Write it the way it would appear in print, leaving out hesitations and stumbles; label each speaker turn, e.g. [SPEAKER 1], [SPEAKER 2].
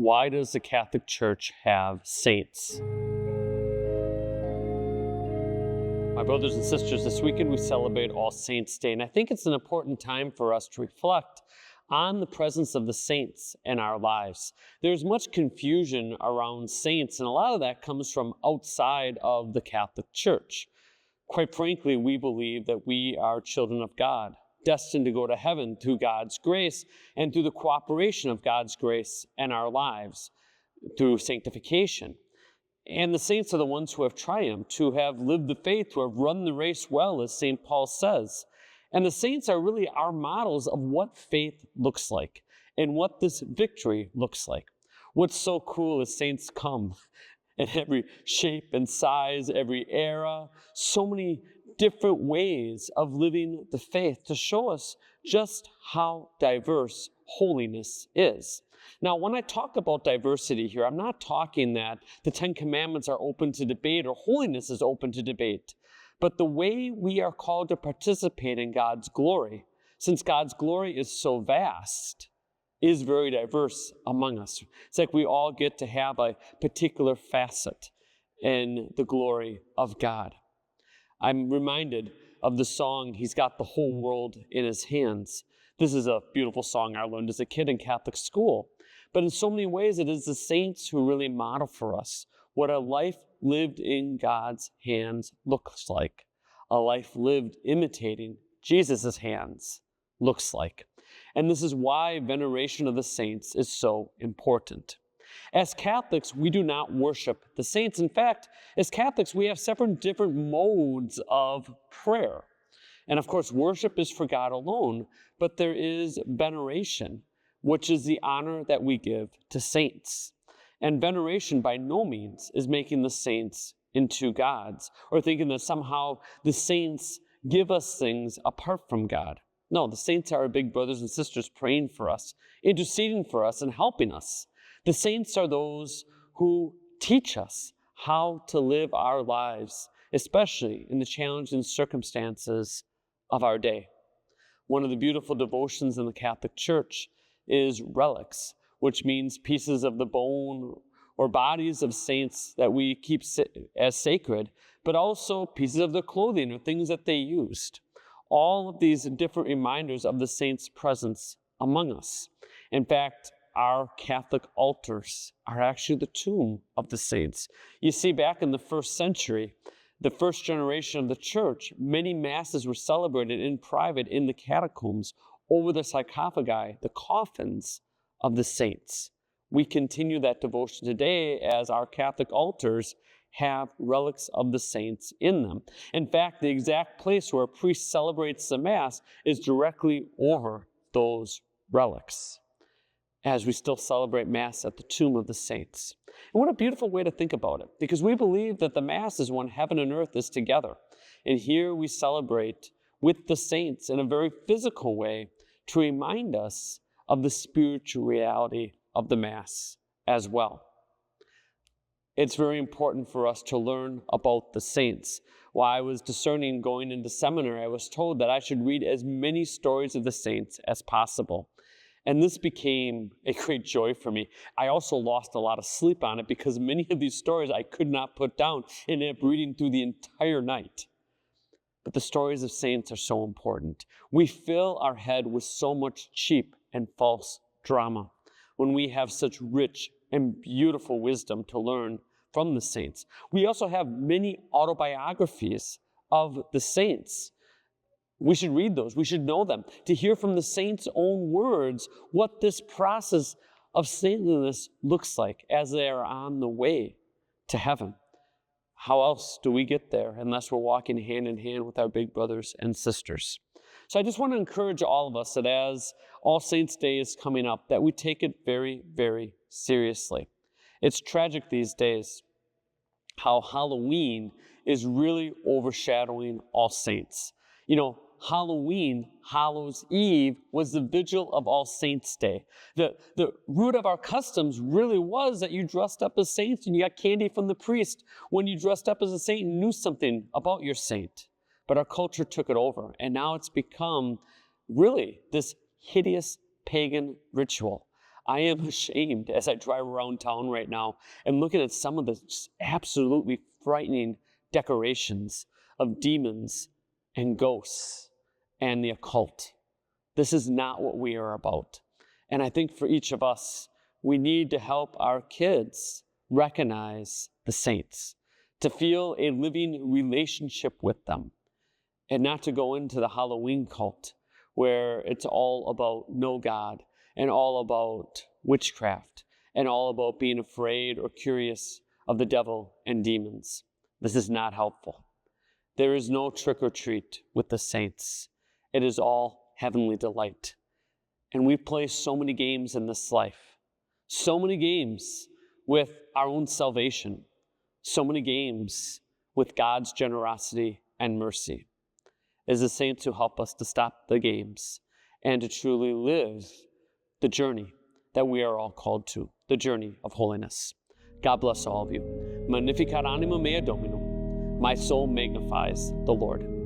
[SPEAKER 1] Why does the Catholic Church have saints? My brothers and sisters, this weekend we celebrate All Saints' Day, and I think it's an important time for us to reflect on the presence of the saints in our lives. There's much confusion around saints, and a lot of that comes from outside of the Catholic Church. Quite frankly, we believe that we are children of God, destined to go to heaven through God's grace and through the cooperation of God's grace in our lives through sanctification. And the saints are the ones who have triumphed, who have lived the faith, who have run the race well, as St. Paul says. And the saints are really our models of what faith looks like and what this victory looks like. What's so cool is saints come in every shape and size, every era, so many different ways of living the faith to show us just how diverse holiness is. Now, when I talk about diversity here, I'm not talking that the Ten Commandments are open to debate or holiness is open to debate, but the way we are called to participate in God's glory, since God's glory is so vast, is very diverse among us. It's like we all get to have a particular facet in the glory of God. I'm reminded of the song, He's Got the Whole World in His Hands. This is a beautiful song I learned as a kid in Catholic school. But in so many ways, it is the saints who really model for us what a life lived in God's hands looks like. A life lived imitating Jesus' hands looks like. And this is why veneration of the saints is so important. As Catholics, we do not worship the saints. In fact, as Catholics, we have several different modes of prayer. And of course, worship is for God alone, but there is veneration, which is the honor that we give to saints. And veneration by no means is making the saints into gods or thinking that somehow the saints give us things apart from God. No, the saints are our big brothers and sisters praying for us, interceding for us, and helping us. The saints are those who teach us how to live our lives, especially in the challenging circumstances of our day. One of the beautiful devotions in the Catholic Church is relics, which means pieces of the bone or bodies of saints that we keep as sacred, but also pieces of their clothing or things that they used. All of these different reminders of the saints' presence among us. In fact, our Catholic altars are actually the tomb of the saints. You see, back in the first century, the first generation of the church, many masses were celebrated in private in the catacombs over the sarcophagi, the coffins of the saints. We continue that devotion today as our Catholic altars have relics of the saints in them. In fact, the exact place where a priest celebrates the Mass is directly over those relics, as we still celebrate Mass at the tomb of the saints. And what a beautiful way to think about it, because we believe that the Mass is when heaven and earth is together. And here we celebrate with the saints in a very physical way to remind us of the spiritual reality of the Mass as well. It's very important for us to learn about the saints. While I was discerning going into seminary, I was told that I should read as many stories of the saints as possible. And this became a great joy for me. I also lost a lot of sleep on it because many of these stories I could not put down and ended up reading through the entire night. But the stories of saints are so important. We fill our head with so much cheap and false drama when we have such rich and beautiful wisdom to learn from the saints. We also have many autobiographies of the saints. We should read those. We should know them to hear from the saints' own words what this process of saintliness looks like as they are on the way to heaven. How else do we get there unless we're walking hand in hand with our big brothers and sisters? So I just want to encourage all of us that as All Saints' Day is coming up, that we take it very, very seriously. It's tragic these days how Halloween is really overshadowing All Saints. You know, Halloween, Hallows Eve, was the vigil of All Saints' Day. The root of our customs really was that you dressed up as saints and you got candy from the priest when you dressed up as a saint and knew something about your saint. But our culture took it over, and now it's become really this hideous pagan ritual I am ashamed as I drive around town right now and looking at some of the just absolutely frightening decorations of demons and ghosts and the occult. This is not what we are about. And I think for each of us, we need to help our kids recognize the saints, to feel a living relationship with them, and not to go into the Halloween cult where it's all about no God and all about witchcraft and all about being afraid or curious of the devil and demons. This is not helpful. There is no trick or treat with the saints. It is all heavenly delight. And we play so many games in this life, so many games with our own salvation, so many games with God's generosity and mercy. It is the saints who help us to stop the games and to truly live the journey that we are all called to, the journey of holiness. God bless all of you. Magnificat anima mea Dominum. My soul magnifies the Lord.